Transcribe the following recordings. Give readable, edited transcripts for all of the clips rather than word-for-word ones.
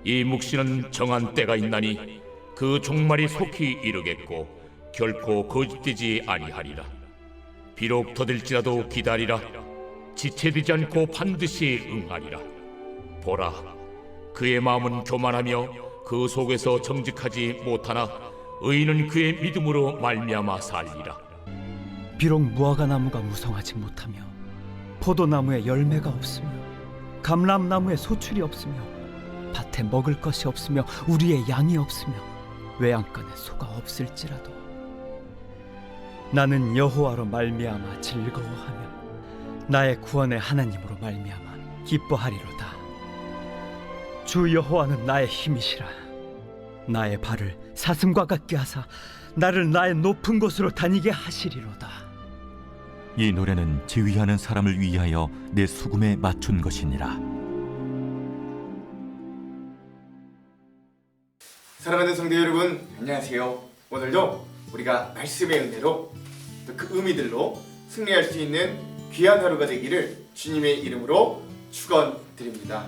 이 묵시는 정한 때가 있나니 그 종말이 속히 이르겠고 결코 거짓되지 아니하리라. 비록 더딜지라도 기다리라. 지체되지 않고 반드시 응하리라. 보라, 그의 마음은 교만하며 그 속에서 정직하지 못하나 의인은 그의 믿음으로 말미암아 살리라. 비록 무화과 나무가 무성하지 못하며 포도나무에 열매가 없으며 감람나무에 소출이 없으며 밭에 먹을 것이 없으며 우리의 양이 없으며 외양간에 소가 없을지라도 나는 여호와로 말미암아 즐거워하며 나의 구원의 하나님으로 말미암아 기뻐하리로다. 주 여호와는 나의 힘이시라. 나의 발을 사슴과 같게 하사 나를 나의 높은 곳으로 다니게 하시리로다. 이 노래는 지휘하는 사람을 위하여 내 수금에 맞춘 것이니라. 사랑하는 성도 여러분, 안녕하세요. 오늘도 우리가 말씀의 은혜로 또 그 의미들로 승리할 수 있는 귀한 하루가 되기를 주님의 이름으로 축원드립니다.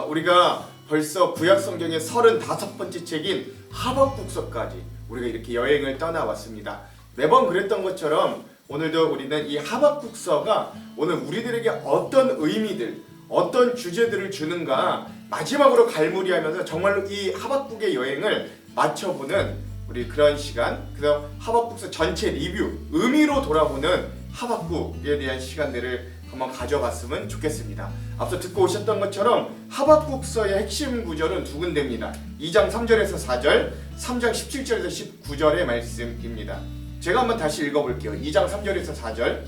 우리가 벌써 구약 성경의 35번째 책인 하박국서까지 우리가 이렇게 여행을 떠나왔습니다. 매번 그랬던 것처럼 오늘도 우리는 이 하박국서가 오늘 우리들에게 어떤 의미들, 어떤 주제들을 주는가 마지막으로 갈무리하면서 정말로 이 하박국의 여행을 맞춰보는 우리 그런 시간, 그래서 하박국서 전체 리뷰, 의미로 돌아보는 하박국에 대한 시간들을 한번 가져봤으면 좋겠습니다. 앞서 듣고 오셨던 것처럼 하박국서의 핵심 구절은 두 군데입니다. 2장 3절에서 4절, 3장 17절에서 19절의 말씀입니다. 제가 한번 다시 읽어볼게요. 2장 3절에서 4절.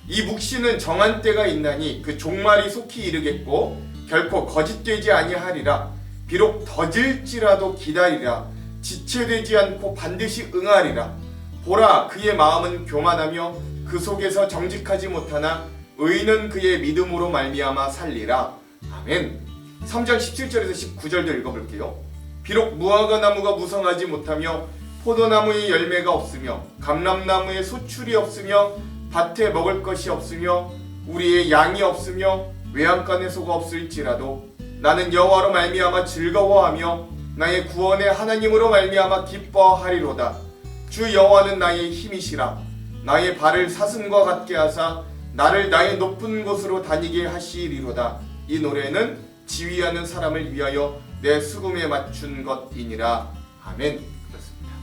이 묵시는 정한 때가 있나니 그 종말이 속히 이르겠고 결코 거짓되지 아니하리라. 비록 더딜지라도 기다리라. 지체되지 않고 반드시 응하리라. 보라, 그의 마음은 교만하며 그 속에서 정직하지 못하나 의인은 그의 믿음으로 말미암아 살리라. 아멘. 3장 17절에서 19절도 읽어볼게요. 비록 무화과 나무가 무성하지 못하며 포도나무에 열매가 없으며 감람나무에 소출이 없으며 밭에 먹을 것이 없으며 우리의 양이 없으며 외양간에 소가 없을지라도 나는 여호와로 말미암아 즐거워하며 나의 구원의 하나님으로 말미암아 기뻐하리로다. 주 여호와는 나의 힘이시라. 나의 발을 사슴과 같게 하사 나를 나의 높은 곳으로 다니게 하시리로다. 이 노래는 지휘하는 사람을 위하여 내 수금에 맞춘 것이니라. 아멘. 그렇습니다.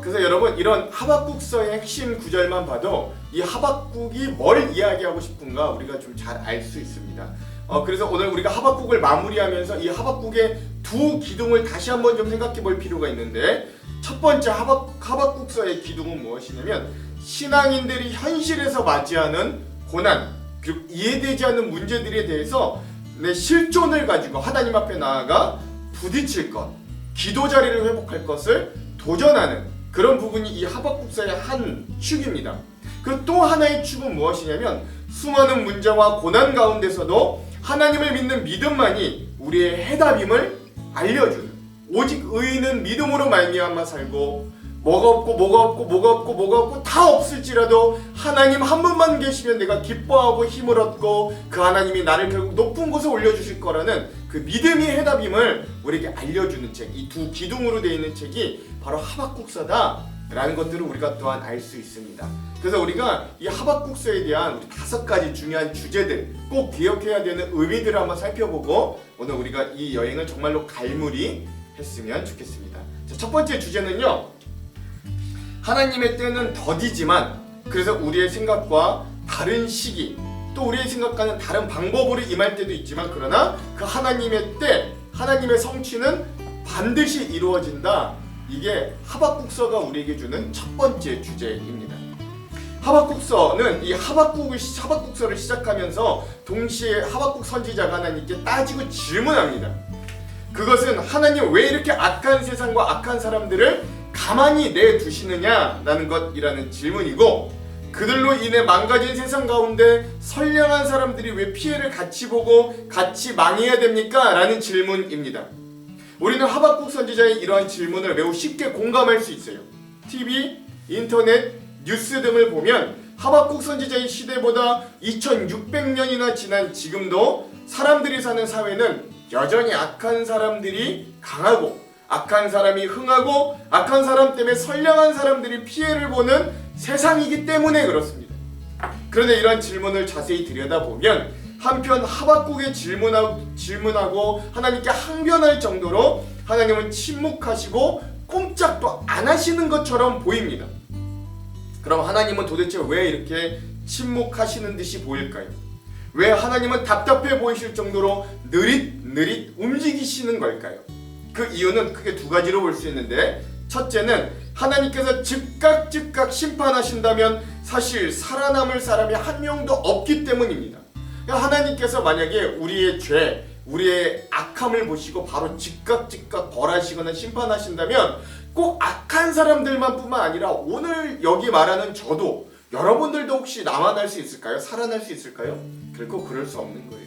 그래서 여러분, 이런 하박국서의 핵심 구절만 봐도 이 하박국이 뭘 이야기하고 싶은가 우리가 좀 잘 알 수 있습니다. 그래서 오늘 우리가 하박국을 마무리하면서 이 하박국의 두 기둥을 다시 한번 좀 생각해 볼 필요가 있는데, 첫 번째 하박국서의 기둥은 무엇이냐면 신앙인들이 현실에서 맞이하는 고난, 그리고 이해되지 않는 문제들에 대해서 내 실존을 가지고 하나님 앞에 나아가 부딪힐 것, 기도 자리를 회복할 것을 도전하는 그런 부분이 이 하박국서의 한 축입니다. 그리고 또 하나의 축은 무엇이냐면 수많은 문제와 고난 가운데서도 하나님을 믿는 믿음만이 우리의 해답임을 알려주는, 오직 의인은 믿음으로 말미암아 살고 뭐가 없고 다 없을지라도 하나님 한 분만 계시면 내가 기뻐하고 힘을 얻고 그 하나님이 나를 결국 높은 곳에 올려주실 거라는 그 믿음이 해답임을 우리에게 알려주는 책, 이 두 기둥으로 되어 있는 책이 바로 하박국서다 라는 것들을 우리가 또한 알 수 있습니다. 그래서 우리가 이 하박국서에 대한 5가지 중요한 주제들, 꼭 기억해야 되는 의미들을 한번 살펴보고 오늘 우리가 이 여행을 정말로 갈무리 했으면 좋겠습니다. 자, 첫 번째 주제는요, 하나님의 때는 더디지만 그래서 우리의 생각과 다른 시기, 또 우리의 생각과는 다른 방법으로 임할 때도 있지만 그러나 그 하나님의 때, 하나님의 성취는 반드시 이루어진다. 이게 하박국서가 우리에게 주는 첫 번째 주제입니다. 하박국서는 이 하박국서를 시작하면서 동시에 하박국 선지자가 하나님께 따지고 질문합니다. 그것은 하나님 왜 이렇게 악한 세상과 악한 사람들을 가만히 내두시느냐라는 것이라는 질문이고, 그들로 인해 망가진 세상 가운데 선량한 사람들이 왜 피해를 같이 보고 같이 망해야 됩니까? 라는 질문입니다. 우리는 하박국 선지자의 이러한 질문을 매우 쉽게 공감할 수 있어요. TV, 인터넷, 뉴스 등을 보면 하박국 선지자의 시대보다 2600년이나 지난 지금도 사람들이 사는 사회는 여전히 악한 사람들이 강하고 악한 사람이 흥하고 악한 사람 때문에 선량한 사람들이 피해를 보는 세상이기 때문에 그렇습니다. 그런데 이런 질문을 자세히 들여다보면 한편 하박국의 질문하고 하나님께 항변할 정도로 하나님은 침묵하시고 꼼짝도 안 하시는 것처럼 보입니다. 그럼 하나님은 도대체 왜 이렇게 침묵하시는 듯이 보일까요? 왜 하나님은 답답해 보이실 정도로 느릿느릿 움직이시는 걸까요? 그 이유는 크게 두 가지로 볼 수 있는데, 첫째는 하나님께서 즉각 심판하신다면 사실 살아남을 사람이 한 명도 없기 때문입니다. 하나님께서 만약에 우리의 죄, 우리의 악함을 보시고 바로 즉각 벌하시거나 심판하신다면 꼭 악한 사람들만 뿐만 아니라 오늘 여기 말하는 저도, 여러분들도 혹시 남아날 수 있을까요? 살아날 수 있을까요? 결코 그럴 수 없는 거예요.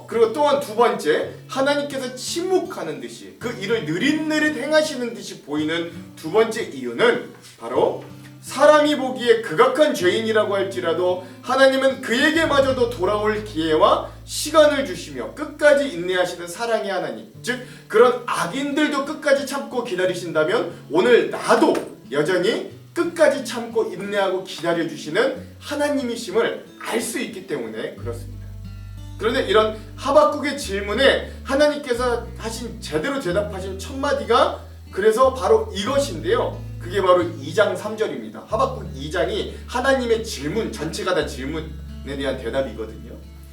그리고 또한 두 번째, 하나님께서 침묵하는 듯이 그 일을 느릿느릿 행하시는 듯이 보이는 두 번째 이유는 바로 사람이 보기에 극악한 죄인이라고 할지라도 하나님은 그에게마저도 돌아올 기회와 시간을 주시며 끝까지 인내하시는 사랑의 하나님, 즉 그런 악인들도 끝까지 참고 기다리신다면 오늘 나도 여전히 끝까지 참고 인내하고 기다려주시는 하나님이심을 알 수 있기 때문에 그렇습니다. 그런데 이런 하박국의 질문에 하나님께서 하신 제대로 대답하신 첫 마디가 그래서 바로 이것인데요. 그게 바로 2장 3절입니다. 하박국 2장이 하나님의 질문 전체가 다 질문에 대한 대답이거든요.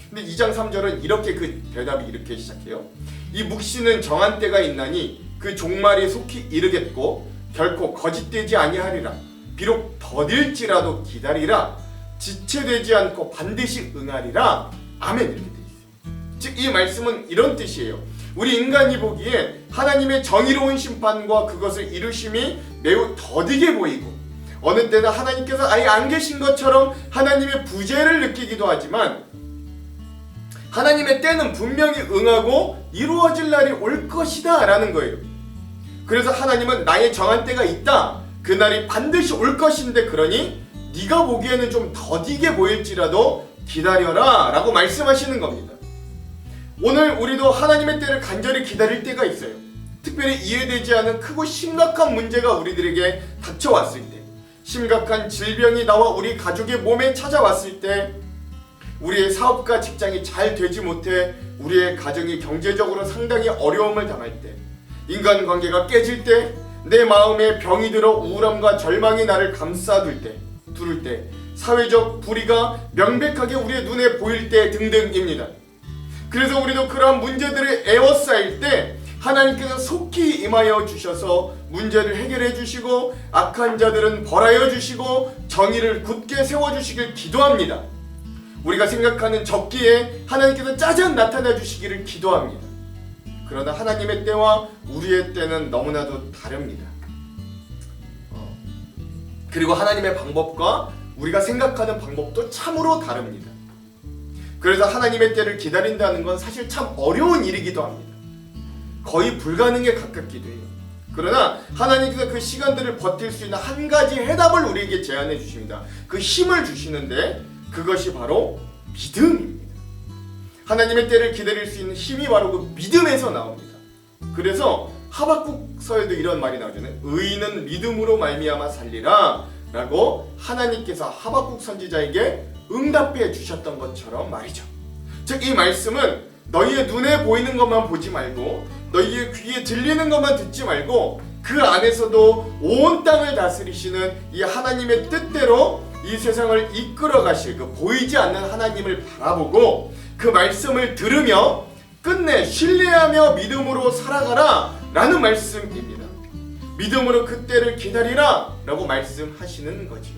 근데 2장 3절은 이렇게 그 대답이 이렇게 시작해요. 이 묵시는 정한 때가 있나니 그 종말이 속히 이르겠고 결코 거짓되지 아니하리라. 비록 더딜지라도 기다리라. 지체되지 않고 반드시 응하리라. 아멘. 이렇게 되어 있어요. 즉 이 말씀은 이런 뜻이에요. 우리 인간이 보기에 하나님의 정의로운 심판과 그것을 이루심이 매우 더디게 보이고 어느 때는 하나님께서 아예 안 계신 것처럼 하나님의 부재를 느끼기도 하지만 하나님의 때는 분명히 응하고 이루어질 날이 올 것이다 라는 거예요. 그래서 하나님은 나의 정한 때가 있다. 그날이 반드시 올 것인데 그러니 네가 보기에는 좀 더디게 보일지라도 기다려라 라고 말씀하시는 겁니다. 오늘 우리도 하나님의 때를 간절히 기다릴 때가 있어요. 특별히 이해되지 않은 크고 심각한 문제가 우리들에게 닥쳐왔을 때, 심각한 질병이 나와 우리 가족의 몸에 찾아왔을 때, 우리의 사업과 직장이 잘 되지 못해 우리의 가정이 경제적으로 상당히 어려움을 당할 때, 인간관계가 깨질 때, 내 마음에 병이 들어 우울함과 절망이 나를 감싸둘 때, 두를 때, 사회적 불의가 명백하게 우리의 눈에 보일 때 등등입니다. 그래서 우리도 그러한 문제들을 에워싸일 때 하나님께서 속히 임하여 주셔서 문제를 해결해 주시고 악한 자들은 벌하여 주시고 정의를 굳게 세워주시길 기도합니다. 우리가 생각하는 적기에 하나님께서 짜잔 나타나 주시기를 기도합니다. 그러나 하나님의 때와 우리의 때는 너무나도 다릅니다. 그리고 하나님의 방법과 우리가 생각하는 방법도 참으로 다릅니다. 그래서 하나님의 때를 기다린다는 건 사실 참 어려운 일이기도 합니다. 거의 불가능에 가깝기도 해요. 그러나 하나님께서 그 시간들을 버틸 수 있는 한 가지 해답을 우리에게 제안해 주십니다. 그 힘을 주시는데 그것이 바로 믿음입니다. 하나님의 때를 기다릴 수 있는 힘이 바로 그 믿음에서 나옵니다. 그래서 하박국서에도 이런 말이 나오잖아요. 의인은 믿음으로 말미암아 살리라 라고 하나님께서 하박국 선지자에게 응답해 주셨던 것처럼 말이죠. 즉 이 말씀은 너희의 눈에 보이는 것만 보지 말고 너희의 귀에 들리는 것만 듣지 말고 그 안에서도 온 땅을 다스리시는 이 하나님의 뜻대로 이 세상을 이끌어 가실 그 보이지 않는 하나님을 바라보고 그 말씀을 들으며 끝내 신뢰하며 믿음으로 살아가라 라는 말씀입니다. 믿음으로 그 때를 기다리라 라고 말씀하시는 거지요.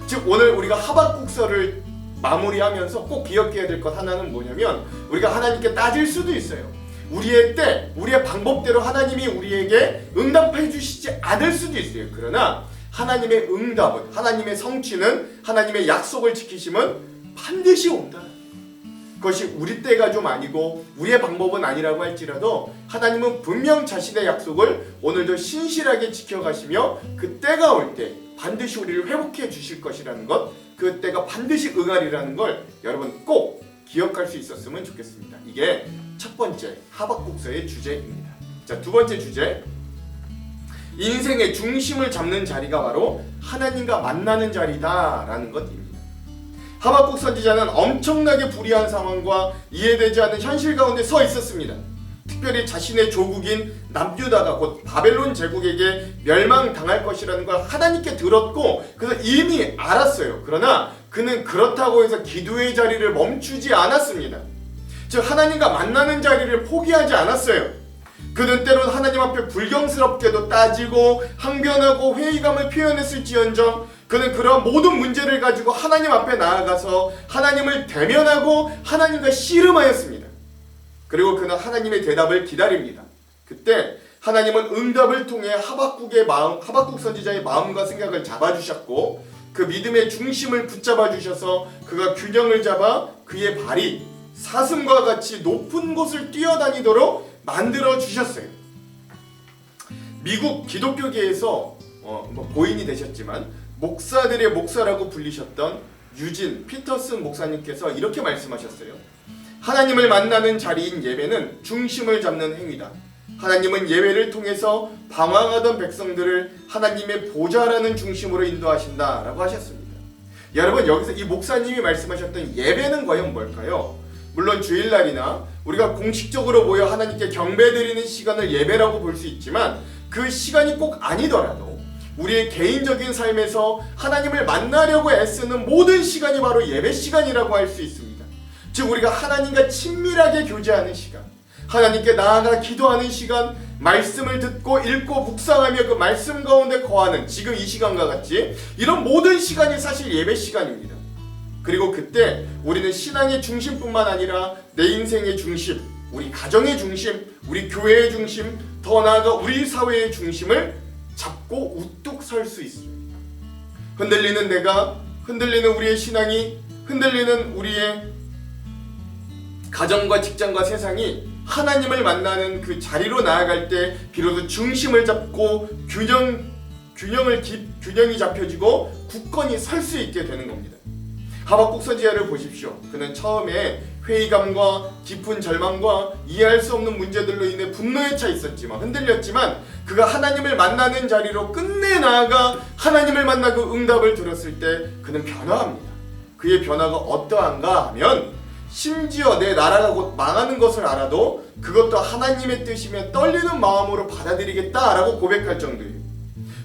즉 오늘 우리가 하박국서를 마무리하면서 꼭 기억해야 될 것 하나는 뭐냐면 우리가 하나님께 따질 수도 있어요. 우리의 때, 우리의 방법대로 하나님이 우리에게 응답해 주시지 않을 수도 있어요. 그러나 하나님의 응답은, 하나님의 성취는, 하나님의 약속을 지키심은 반드시 온다. 그것이 우리 때가 좀 아니고 우리의 방법은 아니라고 할지라도 하나님은 분명 자신의 약속을 오늘도 신실하게 지켜가시며 그 때가 올 때 반드시 우리를 회복해 주실 것이라는 것, 그 때가 반드시 응하리라는 걸 여러분 꼭 기억할 수 있었으면 좋겠습니다. 이게 첫 번째 하박국서의 주제입니다. 자, 두 번째 주제, 인생의 중심을 잡는 자리가 바로 하나님과 만나는 자리다라는 것입니다. 하박국 선지자는 엄청나게 불의한 상황과 이해되지 않는 현실 가운데 서 있었습니다. 특별히 자신의 조국인 남유다가 곧 바벨론 제국에게 멸망당할 것이라는 걸 하나님께 들었고 그래서 이미 알았어요. 그러나 그는 그렇다고 해서 기도의 자리를 멈추지 않았습니다. 즉 하나님과 만나는 자리를 포기하지 않았어요. 그는 때론 하나님 앞에 불경스럽게도 따지고 항변하고 회의감을 표현했을지언정 그는 그러한 모든 문제를 가지고 하나님 앞에 나아가서 하나님을 대면하고 하나님과 씨름하였습니다. 그리고 그는 하나님의 대답을 기다립니다. 그때 하나님은 응답을 통해 하박국 선지자의 마음과 생각을 잡아주셨고 그 믿음의 중심을 붙잡아 주셔서 그가 균형을 잡아 그의 발이 사슴과 같이 높은 곳을 뛰어다니도록 만들어 주셨어요. 미국 기독교계에서 고인이 되셨지만 목사들의 목사라고 불리셨던 유진 피터슨 목사님께서 이렇게 말씀하셨어요. 하나님을 만나는 자리인 예배는 중심을 잡는 행위다. 하나님은 예배를 통해서 방황하던 백성들을 하나님의 보좌라는 중심으로 인도하신다라고 하셨습니다. 여러분, 여기서 이 목사님이 말씀하셨던 예배는 과연 뭘까요? 물론 주일날이나 우리가 공식적으로 모여 하나님께 경배드리는 시간을 예배라고 볼 수 있지만 그 시간이 꼭 아니더라도 우리의 개인적인 삶에서 하나님을 만나려고 애쓰는 모든 시간이 바로 예배 시간이라고 할 수 있습니다. 즉 우리가 하나님과 친밀하게 교제하는 시간, 하나님께 나아가 기도하는 시간, 말씀을 듣고 읽고 묵상하며 그 말씀 가운데 거하는 지금 이 시간과 같이 이런 모든 시간이 사실 예배 시간입니다. 그리고 그때 우리는 신앙의 중심뿐만 아니라 내 인생의 중심, 우리 가정의 중심, 우리 교회의 중심, 더 나아가 우리 사회의 중심을 잡고 우뚝 설 수 있습니다. 흔들리는 내가, 흔들리는 우리의 신앙이, 흔들리는 우리의 가정과 직장과 세상이 하나님을 만나는 그 자리로 나아갈 때 비로소 중심을 잡고 균형이 잡혀지고 굳건히 설 수 있게 되는 겁니다. 하박국 선지자를 보십시오. 그는 처음에 회의감과 깊은 절망과 이해할 수 없는 문제들로 인해 분노에 차 있었지만 흔들렸지만 그가 하나님을 만나는 자리로 끝내 나아가 하나님을 만나 그 응답을 들었을 때 그는 변화합니다. 그의 변화가 어떠한가 하면 심지어 내 나라가 곧 망하는 것을 알아도 그것도 하나님의 뜻이면 떨리는 마음으로 받아들이겠다라고 고백할 정도예요.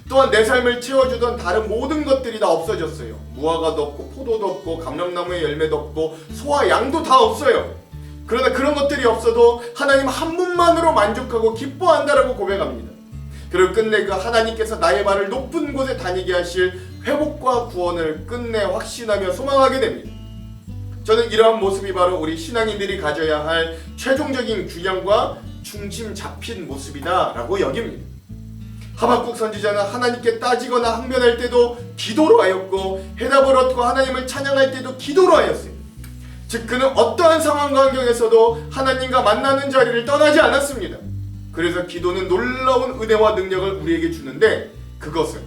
또한 내 삶을 채워주던 다른 모든 것들이 다 없어졌어요. 무화과도 없고 포도도 없고 감람나무의 열매도 없고 소와 양도 다 없어요. 그러나 그런 것들이 없어도 하나님 한 분만으로 만족하고 기뻐한다라고 고백합니다. 그리고 끝내 그 하나님께서 나의 발을 높은 곳에 다니게 하실 회복과 구원을 끝내 확신하며 소망하게 됩니다. 저는 이러한 모습이 바로 우리 신앙인들이 가져야 할 최종적인 균형과 중심 잡힌 모습이다 라고 여깁니다. 하박국 선지자는 하나님께 따지거나 항변할 때도 기도로 하였고 해답을 얻고 하나님을 찬양할 때도 기도로 하였어요. 즉 그는 어떠한 상황과 환경에서도 하나님과 만나는 자리를 떠나지 않았습니다. 그래서 기도는 놀라운 은혜와 능력을 우리에게 주는데 그것은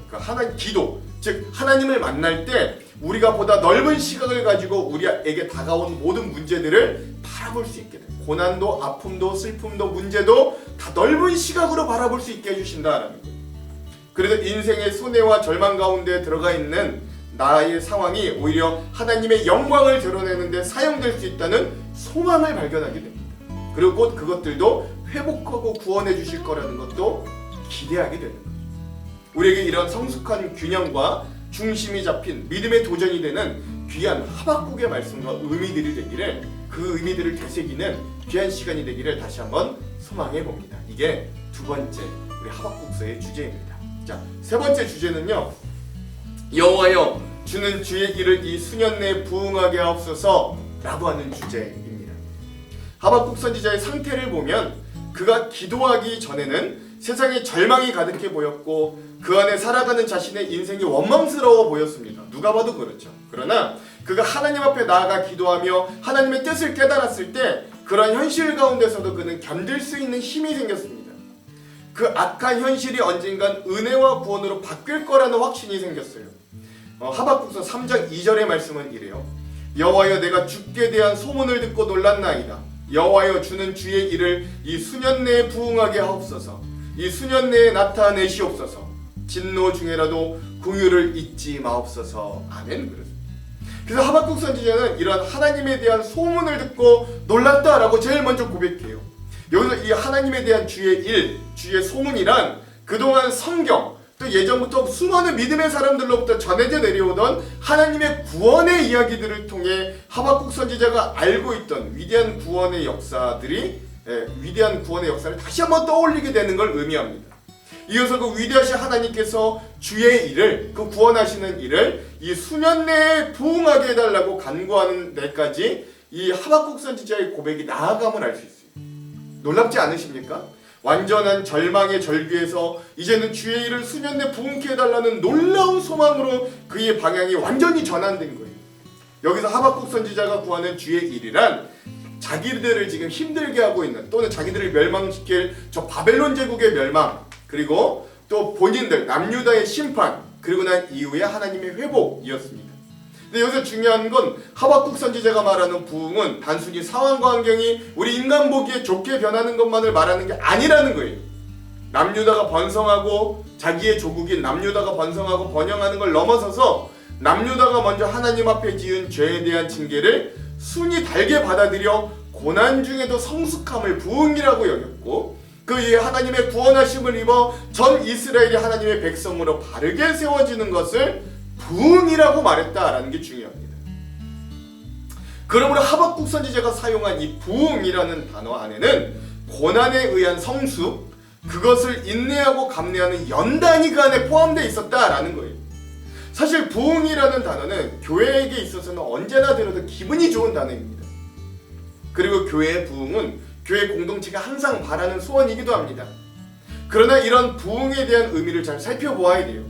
기도, 즉 하나님을 만날 때 우리가 보다 넓은 시각을 가지고 우리에게 다가온 모든 문제들을 바라볼 수 있게 돼요. 고난도, 아픔도, 슬픔도, 문제도 다 넓은 시각으로 바라볼 수 있게 해주신다라는 거예요. 그래서 인생의 손해와 절망 가운데 들어가 있는 나의 상황이 오히려 하나님의 영광을 드러내는 데 사용될 수 있다는 소망을 발견하게 됩니다. 그리고 곧 그것들도 회복하고 구원해 주실 거라는 것도 기대하게 되는 거죠. 우리에게 이런 성숙한 균형과 중심이 잡힌 믿음의 도전이 되는 귀한 하박국의 말씀과 의미들이 되기를, 그 의미들을 되새기는 귀한 시간이 되기를 다시 한번 소망해 봅니다. 이게 두 번째 우리 하박국서의 주제입니다. 자, 세 번째 주제는요, 여호와여 주는 주의 길을 이 수년 내에 부응하게 하옵소서 라고 하는 주제입니다. 하박국 선지자의 상태를 보면 그가 기도하기 전에는 세상에 절망이 가득해 보였고 그 안에 살아가는 자신의 인생이 원망스러워 보였습니다. 누가 봐도 그렇죠. 그러나 그가 하나님 앞에 나아가 기도하며 하나님의 뜻을 깨달았을 때 그런 현실 가운데서도 그는 견딜 수 있는 힘이 생겼습니다. 그 악한 현실이 언젠간 은혜와 구원으로 바뀔 거라는 확신이 생겼어요. 하박국서 3장 2절의 말씀은 이래요. 여호와여 내가 주께 대한 소문을 듣고 놀랐나이다. 여호와여 주는 주의 일을 이 수년 내에 부응하게 하옵소서. 이 수년 내에 나타내시옵소서. 진노 중에라도 궁유를 잊지 마옵소서. 아멘. 그렇습니다. 그래서 하박국 선지자는 이런 하나님에 대한 소문을 듣고 놀랐다라고 제일 먼저 고백해요. 여기서 이 하나님에 대한 주의 일, 주의 소문이란 그동안 성경 또 예전부터 수많은 믿음의 사람들로부터 전해져 내려오던 하나님의 구원의 이야기들을 통해 하박국 선지자가 알고 있던 위대한 구원의 역사들이 위대한 구원의 역사를 다시 한번 떠올리게 되는 걸 의미합니다. 이어서 그 위대하신 하나님께서 주의 일을, 그 구원하시는 일을 이 수년 내에 부응하게 해달라고 간구하는 데까지 이 하박국 선지자의 고백이 나아감을 알 수 있어요. 놀랍지 않으십니까? 완전한 절망의 절규에서 이제는 주의 일을 수년 내 부응케 해달라는 놀라운 소망으로 그의 방향이 완전히 전환된 거예요. 여기서 하박국 선지자가 구하는 주의 일이란 자기들을 지금 힘들게 하고 있는, 또는 자기들을 멸망시킬 저 바벨론 제국의 멸망, 그리고 또 본인들 남유다의 심판, 그리고 난 이후에 하나님의 회복이었습니다. 근데 여기서 중요한 건 하박국 선지자가 말하는 부흥은 단순히 상황과 환경이 우리 인간 보기에 좋게 변하는 것만을 말하는 게 아니라는 거예요. 남유다가 번성하고 자기의 조국인 남유다가 번성하고 번영하는 걸 넘어서서 남유다가 먼저 하나님 앞에 지은 죄에 대한 징계를 순히 달게 받아들여 고난 중에도 성숙함을 부흥이라고 여겼고, 그 이에 하나님의 구원하심을 입어 전 이스라엘이 하나님의 백성으로 바르게 세워지는 것을 부흥이라고 말했다라는 게 중요합니다. 그러므로 하박국 선지자가 사용한 이 부흥이라는 단어 안에는 고난에 의한 성숙, 그것을 인내하고 감내하는 연단이가 안에 포함되어 있었다라는 거예요. 사실 부흥이라는 단어는 교회에게 있어서는 언제나 들어도 기분이 좋은 단어입니다. 그리고 교회의 부흥은 교회 공동체가 항상 바라는 소원이기도 합니다. 그러나 이런 부흥에 대한 의미를 잘 살펴보아야 돼요.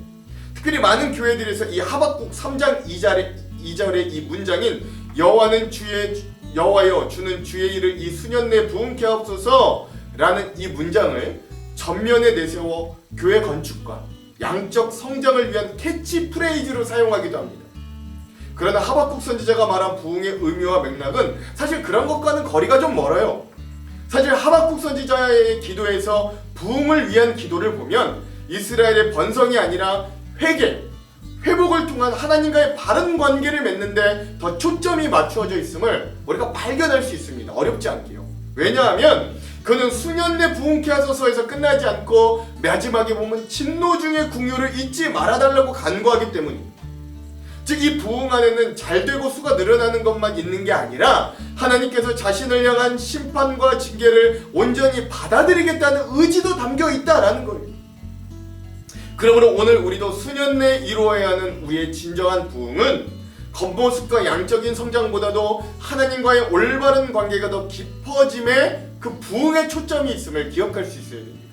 특별히 많은 교회들에서 이 하박국 3장 2절의 이 문장인 여호와여 주는 주의 일을 이 수년 내에 부흥케 하옵소서 라는 이 문장을 전면에 내세워 교회 건축과 양적 성장을 위한 캐치프레이즈로 사용하기도 합니다. 그러나 하박국 선지자가 말한 부흥의 의미와 맥락은 사실 그런 것과는 거리가 좀 멀어요. 사실 하박국 선지자의 기도에서 부흥을 위한 기도를 보면 이스라엘의 번성이 아니라 회복을 통한 하나님과의 바른 관계를 맺는데 더 초점이 맞추어져 있음을 우리가 발견할 수 있습니다. 어렵지 않게요. 왜냐하면 그는 수년 내 부흥케 하소서에서 끝나지 않고 마지막에 보면 진노 중에 궁유를 잊지 말아달라고 간구하기 때문입니다. 즉 이 부흥 안에는 잘되고 수가 늘어나는 것만 있는 게 아니라 하나님께서 자신을 향한 심판과 징계를 온전히 받아들이겠다는 의지도 담겨 있다라는 거예요. 그러므로 오늘 우리도 수년 내에 이루어야 하는 우리의 진정한 부흥은 겉모습과 양적인 성장보다도 하나님과의 올바른 관계가 더 깊어짐에 그 부흥의 초점이 있음을 기억할 수 있어야 됩니다.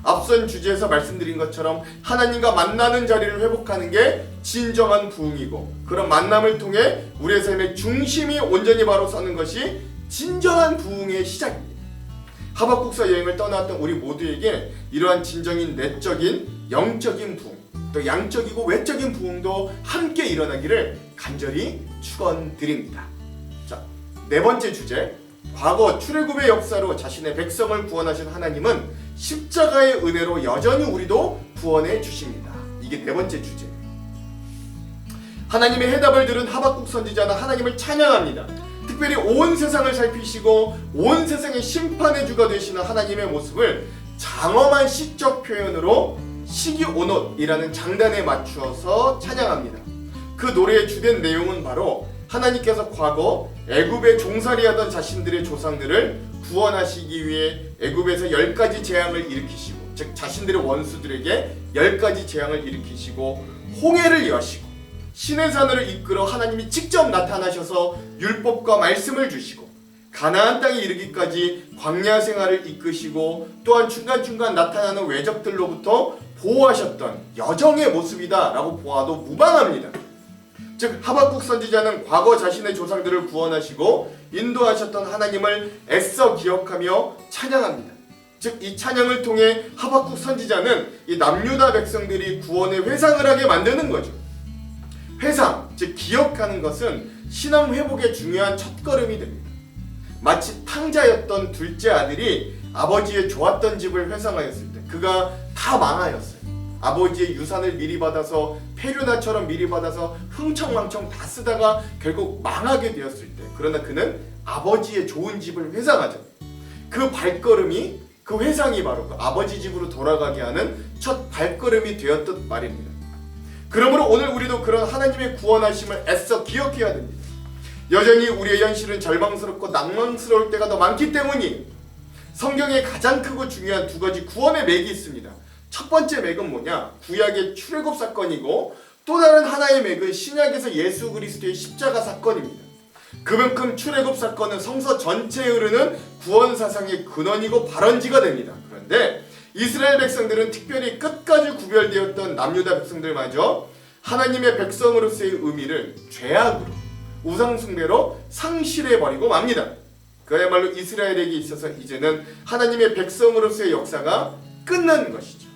앞선 주제에서 말씀드린 것처럼 하나님과 만나는 자리를 회복하는 게 진정한 부흥이고, 그런 만남을 통해 우리의 삶의 중심이 온전히 바로 서는 것이 진정한 부흥의 시작입니다. 하박국서 여행을 떠났던 우리 모두에게 이러한 진정인 내적인 영적인 부흥, 또 양적이고 외적인 부흥도 함께 일어나기를 간절히 축원드립니다. 자, 네 번째 주제, 과거 출애굽의 역사로 자신의 백성을 구원하신 하나님은 십자가의 은혜로 여전히 우리도 구원해 주십니다. 이게 네 번째 주제예요. 하나님의 해답을 들은 하박국 선지자는 하나님을 찬양합니다. 특별히 온 세상을 살피시고 온 세상의 심판의 주가 되시는 하나님의 모습을 장엄한 시적 표현으로 시기오롯이라는 장단에 맞추어서 찬양합니다. 그 노래의 주된 내용은 바로 하나님께서 과거 애굽에 종살이하던 자신들의 조상들을 구원하시기 위해 애굽에서 10가지 재앙을 일으키시고, 즉 자신들의 원수들에게 10가지 재앙을 일으키시고 홍해를 여시고 시내 산으로 이끌어 하나님이 직접 나타나셔서 율법과 말씀을 주시고 가나안 땅에 이르기까지 광야 생활을 이끄시고 또한 중간중간 나타나는 외적들로부터 보호하셨던 여정의 모습이다 라고 보아도 무방합니다. 즉 하박국 선지자는 과거 자신의 조상들을 구원하시고 인도하셨던 하나님을 애써 기억하며 찬양합니다. 즉 이 찬양을 통해 하박국 선지자는 이 남유다 백성들이 구원의 회상을 하게 만드는 거죠. 회상, 즉 기억하는 것은 신앙 회복의 중요한 첫걸음이 됩니다. 마치 탕자였던 둘째 아들이 아버지의 좋았던 집을 회상하였을 때 그가 다 망하였어요. 아버지의 유산을 미리 받아서 페류나처럼 미리 받아서 흥청망청 다 쓰다가 결국 망하게 되었을 때, 그러나 그는 아버지의 좋은 집을 회상하죠. 그 발걸음이, 그 회상이 바로 그 아버지 집으로 돌아가게 하는 첫 발걸음이 되었던 말입니다. 그러므로 오늘 우리도 그런 하나님의 구원하심을 애써 기억해야 됩니다. 여전히 우리의 현실은 절망스럽고 낭만스러울 때가 더 많기 때문이 성경에 가장 크고 중요한 두 가지 구원의 맥이 있습니다. 첫 번째 맥은 뭐냐? 구약의 출애굽 사건이고, 또 다른 하나의 맥은 신약에서 예수 그리스도의 십자가 사건입니다. 그만큼 출애굽 사건은 성서 전체에 흐르는 구원 사상의 근원이고 발원지가 됩니다. 그런데 이스라엘 백성들은 특별히 끝까지 구별되었던 남유다 백성들마저 하나님의 백성으로서의 의미를 죄악으로, 우상숭배로 상실해버리고 맙니다. 그야말로 이스라엘에게 있어서 이제는 하나님의 백성으로서의 역사가 끝난 것이죠.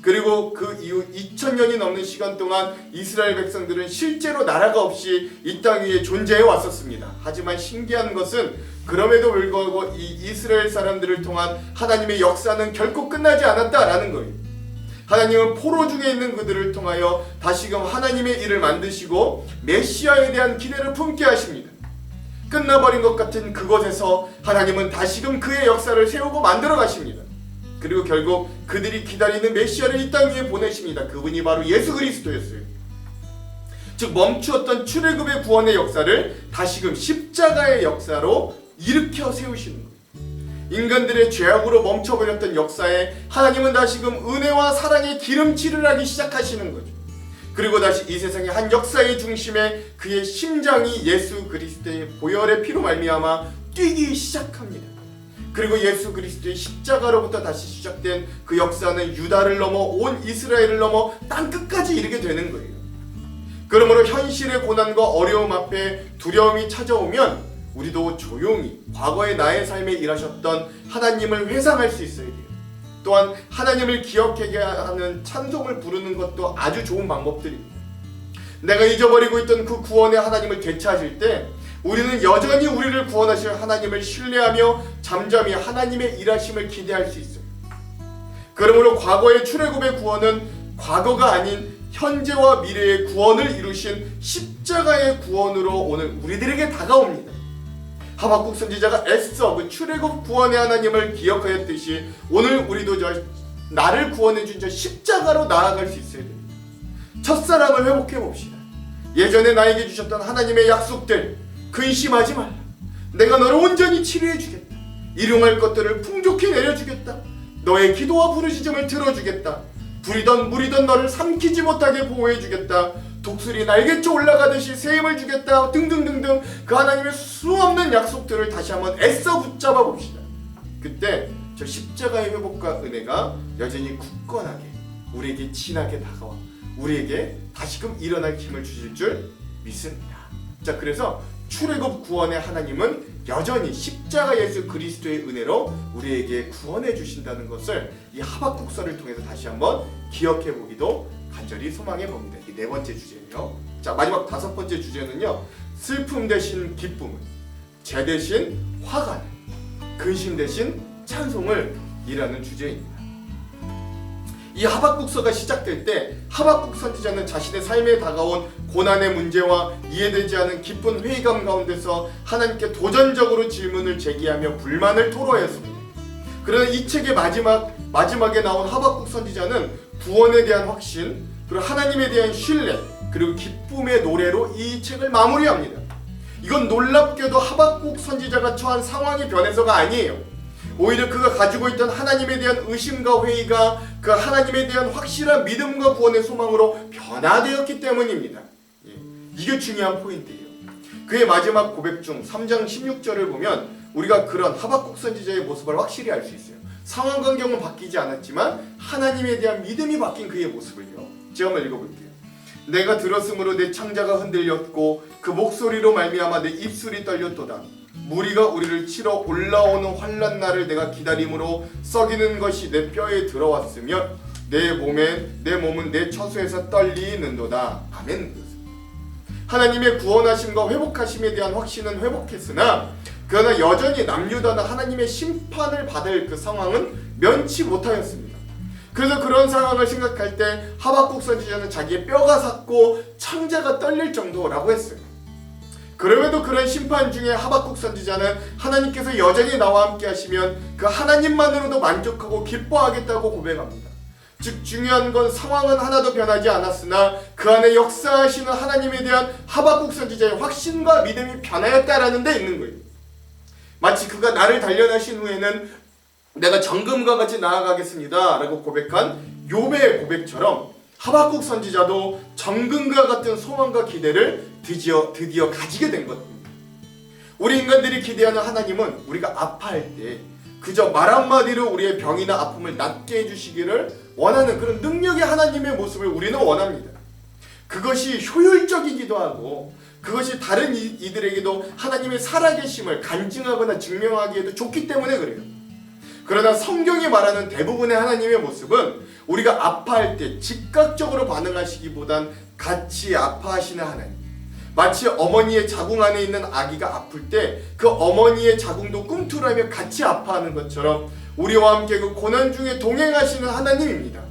그리고 그 이후 2000년이 넘는 시간 동안 이스라엘 백성들은 실제로 나라가 없이 이 땅 위에 존재해 왔었습니다. 하지만 신기한 것은 그럼에도 불구하고 이 이스라엘 사람들을 통한 하나님의 역사는 결코 끝나지 않았다라는 거예요. 하나님은 포로 중에 있는 그들을 통하여 다시금 하나님의 일을 만드시고 메시아에 대한 기대를 품게 하십니다. 끝나버린 것 같은 그곳에서 하나님은 다시금 그의 역사를 세우고 만들어 가십니다. 그리고 결국 그들이 기다리는 메시아를 이 땅 위에 보내십니다. 그분이 바로 예수 그리스도였어요. 즉 멈추었던 출애굽의 구원의 역사를 다시금 십자가의 역사로 일으켜 세우시는 거예요. 인간들의 죄악으로 멈춰버렸던 역사에 하나님은 다시금 은혜와 사랑의 기름칠을 하기 시작하시는 거죠. 그리고 다시 이 세상의 한 역사의 중심에 그의 심장이 예수 그리스도의 보혈의 피로 말미암아 뛰기 시작합니다. 그리고 예수 그리스도의 십자가로부터 다시 시작된 그 역사는 유다를 넘어 온 이스라엘을 넘어 땅 끝까지 이르게 되는 거예요. 그러므로 현실의 고난과 어려움 앞에 두려움이 찾아오면 우리도 조용히 과거의 나의 삶에 일하셨던 하나님을 회상할 수 있어야 돼요. 또한 하나님을 기억하게 하는 찬송을 부르는 것도 아주 좋은 방법들입니다. 내가 잊어버리고 있던 그 구원의 하나님을 되찾을 때 우리는 여전히 우리를 구원하실 하나님을 신뢰하며 잠잠히 하나님의 일하심을 기대할 수 있어요. 그러므로 과거의 출애굽의 구원은 과거가 아닌 현재와 미래의 구원을 이루신 십자가의 구원으로 오늘 우리들에게 다가옵니다. 하박국 선지자가 애써 그 출애굽 구원의 하나님을 기억하였듯이 오늘 우리도 나를 구원해 준 저 십자가로 나아갈 수 있어야 됩니다. 첫사랑을 회복해 봅시다. 예전에 나에게 주셨던 하나님의 약속들 근심하지 말라. 내가 너를 온전히 치료해 주겠다. 일용할 것들을 풍족히 내려주겠다. 너의 기도와 부르짖음을 들어주겠다. 불이던 물이던 너를 삼키지 못하게 보호해 주겠다. 독수리 날개쳐 올라가듯이 새 힘을 주겠다. 등등등등 그 하나님의 수없는 약속들을 다시 한번 애써 붙잡아 봅시다. 그때 저 십자가의 회복과 은혜가 여전히 굳건하게 우리에게 진하게 다가와 우리에게 다시금 일어날 힘을 주실 줄 믿습니다. 자, 그래서 출애굽 구원의 하나님은 여전히 십자가 예수 그리스도의 은혜로 우리에게 구원해 주신다는 것을 이 하박국서를 통해서 다시 한번 기억해 보기도 간절히 소망해 봅니다. 이 네 번째 주제예요. 자, 마지막 다섯 번째 주제는요. 슬픔 대신 기쁨을, 죄 대신 화관을, 근심 대신 찬송을 이라는 주제입니다. 이 하박국서가 시작될 때 하박국 선지자는 자신의 삶에 다가온 고난의 문제와 이해되지 않은 깊은 회의감 가운데서 하나님께 도전적으로 질문을 제기하며 불만을 토로하였습니다. 그러나 이 책의 마지막에 나온 하박국 선지자는 구원에 대한 확신, 그리고 하나님에 대한 신뢰, 그리고 기쁨의 노래로 이 책을 마무리합니다. 이건 놀랍게도 하박국 선지자가 처한 상황이 변해서가 아니에요. 오히려 그가 가지고 있던 하나님에 대한 의심과 회의가 그 하나님에 대한 확실한 믿음과 구원의 소망으로 변화되었기 때문입니다. 이게 중요한 포인트예요. 그의 마지막 고백 중 3장 16절을 보면 우리가 그런 하박국 선지자의 모습을 확실히 알 수 있어요. 상황 환경은 바뀌지 않았지만 하나님에 대한 믿음이 바뀐 그의 모습을요. 제가 한번 읽어볼게요. 내가 들었으므로 내 창자가 흔들렸고 그 목소리로 말미암아 내 입술이 떨렸도다. 무리가 우리를 치러 올라오는 환난 날을 내가 기다림으로 썩이는 것이 내 뼈에 들어왔으며 내 몸은 내 처소에서 떨리는도다. 아멘. 하나님의 구원하심과 회복하심에 대한 확신은 회복했으나 그러나 여전히 남유다는 하나님의 심판을 받을 그 상황은 면치 못하였습니다. 그래서 그런 상황을 생각할 때 하박국 선지자는 자기의 뼈가 삭고 창자가 떨릴 정도라고 했어요. 그럼에도 그런 심판 중에 하박국 선지자는 하나님께서 여전히 나와 함께 하시면 그 하나님만으로도 만족하고 기뻐하겠다고 고백합니다. 즉 중요한 건 상황은 하나도 변하지 않았으나 그 안에 역사하시는 하나님에 대한 하박국 선지자의 확신과 믿음이 변하였다라는 데 있는 거예요. 마치 그가 나를 단련하신 후에는 내가 정금과 같이 나아가겠습니다 라고 고백한 욥의 고백처럼 하박국 선지자도 정금과 같은 소망과 기대를 드디어 가지게 된 것입니다. 우리 인간들이 기대하는 하나님은 우리가 아파할 때 그저 말 한마디로 우리의 병이나 아픔을 낫게 해주시기를 원하는 그런 능력의 하나님의 모습을 우리는 원합니다. 그것이 효율적이기도 하고 그것이 다른 이들에게도 하나님의 살아계심을 간증하거나 증명하기에도 좋기 때문에 그래요. 그러나 성경이 말하는 대부분의 하나님의 모습은 우리가 아파할 때 즉각적으로 반응하시기보단 같이 아파하시는 하나님. 마치 어머니의 자궁 안에 있는 아기가 아플 때 그 어머니의 자궁도 꿈틀하며 같이 아파하는 것처럼 우리와 함께 그 고난 중에 동행하시는 하나님입니다.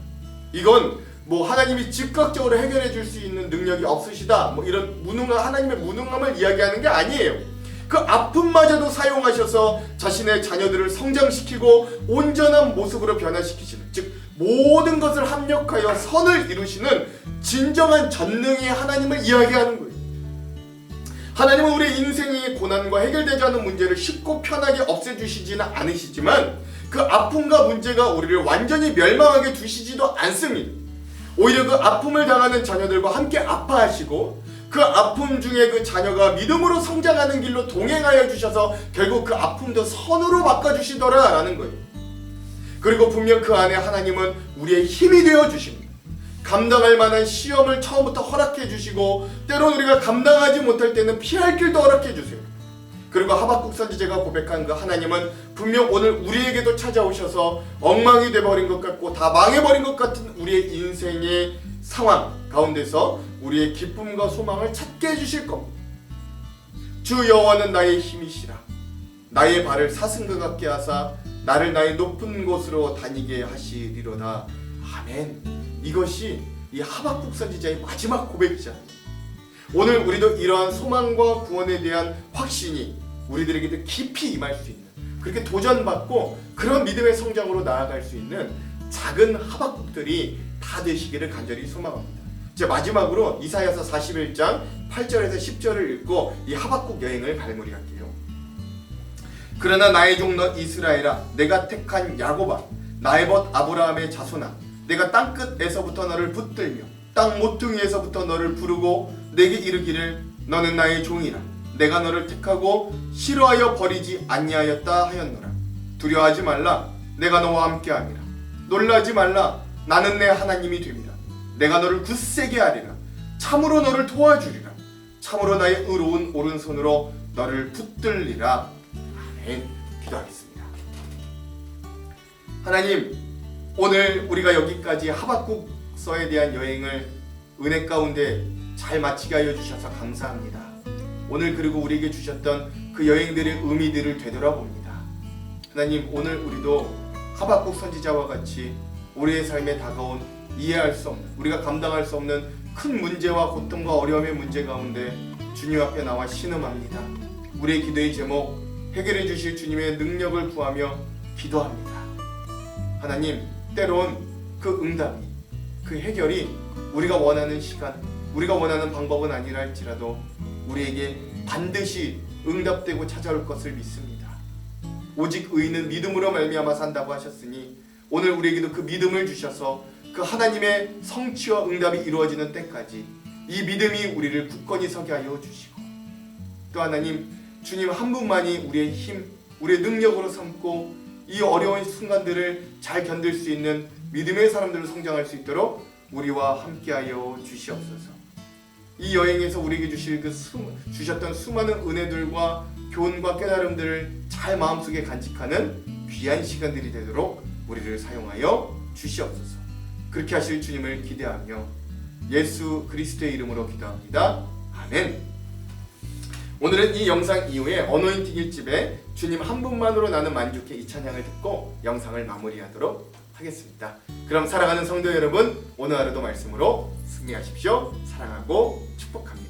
이건 뭐 하나님이 즉각적으로 해결해 줄 수 있는 능력이 없으시다 뭐 이런 하나님의 무능함을 이야기하는 게 아니에요. 그 아픔마저도 사용하셔서 자신의 자녀들을 성장시키고 온전한 모습으로 변화시키시는, 즉 모든 것을 합력하여 선을 이루시는 진정한 전능의 하나님을 이야기하는 거예요. 하나님은 우리의 인생의 고난과 해결되지 않은 문제를 쉽고 편하게 없애주시지는 않으시지만 그 아픔과 문제가 우리를 완전히 멸망하게 두시지도 않습니다. 오히려 그 아픔을 당하는 자녀들과 함께 아파하시고 그 아픔 중에 그 자녀가 믿음으로 성장하는 길로 동행하여 주셔서 결국 그 아픔도 선으로 바꿔주시더라라는 거예요. 그리고 분명 그 안에 하나님은 우리의 힘이 되어 주십니다. 감당할 만한 시험을 처음부터 허락해 주시고 때론 우리가 감당하지 못할 때는 피할 길도 허락해 주세요. 그리고 하박국 선지자가 고백한 그 하나님은 분명 오늘 우리에게도 찾아오셔서 엉망이 돼버린 것 같고 다 망해버린 것 같은 우리의 인생의 상황 가운데서 우리의 기쁨과 소망을 찾게 해주실 겁니다. 주 여호와는 나의 힘이시라. 나의 발을 사슴과 같게 하사 나를 나의 높은 곳으로 다니게 하시리로다. 아멘. 이것이 이 하박국 선지자의 마지막 고백이잖아요. 오늘 우리도 이러한 소망과 구원에 대한 확신이 우리들에게도 깊이 임할 수 있는, 그렇게 도전받고 그런 믿음의 성장으로 나아갈 수 있는 작은 하박국들이 다 되시기를 간절히 소망합니다. 이제 마지막으로 이사야서 41장 8절에서 10절을 읽고 이 하박국 여행을 마무리할게요. 그러나 나의 종 너 이스라엘아, 내가 택한 야곱아, 나의 벗 아브라함의 자손아, 내가 땅끝에서부터 너를 붙들며 땅 모퉁이에서부터 너를 부르고 내게 이르기를 너는 나의 종이라. 내가 너를 택하고 싫어하여 버리지 아니하였다 하였노라. 두려워하지 말라. 내가 너와 함께함이라. 놀라지 말라. 나는 내 하나님이 됨이라. 내가 너를 굳세게 하리라. 참으로 너를 도와주리라. 참으로 나의 의로운 오른손으로 너를 붙들리라. 아멘. 기도하겠습니다. 하나님, 오늘 우리가 여기까지 하박국서에 대한 여행을 은혜 가운데 잘 마치게 하여 주셔서 감사합니다. 오늘 그리고 우리에게 주셨던 그 여행들의 의미들을 되돌아봅니다. 하나님, 오늘 우리도 하박국 선지자와 같이 우리의 삶에 다가온 이해할 수 없는, 우리가 감당할 수 없는 큰 문제와 고통과 어려움의 문제 가운데 주님 앞에 나와 신음합니다. 우리의 기도의 제목, 해결해 주실 주님의 능력을 구하며 기도합니다. 하나님, 때론 그 응답이, 그 해결이 우리가 원하는 시간, 우리가 원하는 방법은 아니라 할지라도 우리에게 반드시 응답되고 찾아올 것을 믿습니다. 오직 의인은 믿음으로 말미암아 산다고 하셨으니 오늘 우리에게도 그 믿음을 주셔서 그 하나님의 성취와 응답이 이루어지는 때까지 이 믿음이 우리를 굳건히 서게 하여 주시고, 또 하나님, 주님 한 분만이 우리의 힘, 우리의 능력으로 삼고 이 어려운 순간들을 잘 견딜 수 있는 믿음의 사람들로 성장할 수 있도록 우리와 함께하여 주시옵소서. 이 여행에서 우리에게 주셨던 수많은 은혜들과 교훈과 깨달음들을 잘 마음속에 간직하는 귀한 시간들이 되도록 우리를 사용하여 주시옵소서. 그렇게 하실 주님을 기대하며 예수 그리스도의 이름으로 기도합니다. 아멘. 아멘. 오늘은 이 영상 이후에 어노인팅 1집에 주님 한 분만으로 나는 만족해 이 찬양을 듣고 영상을 마무리하도록 하겠습니다. 그럼 사랑하는 성도 여러분, 오늘 하루도 말씀으로 승리하십시오. 사랑하고 축복합니다.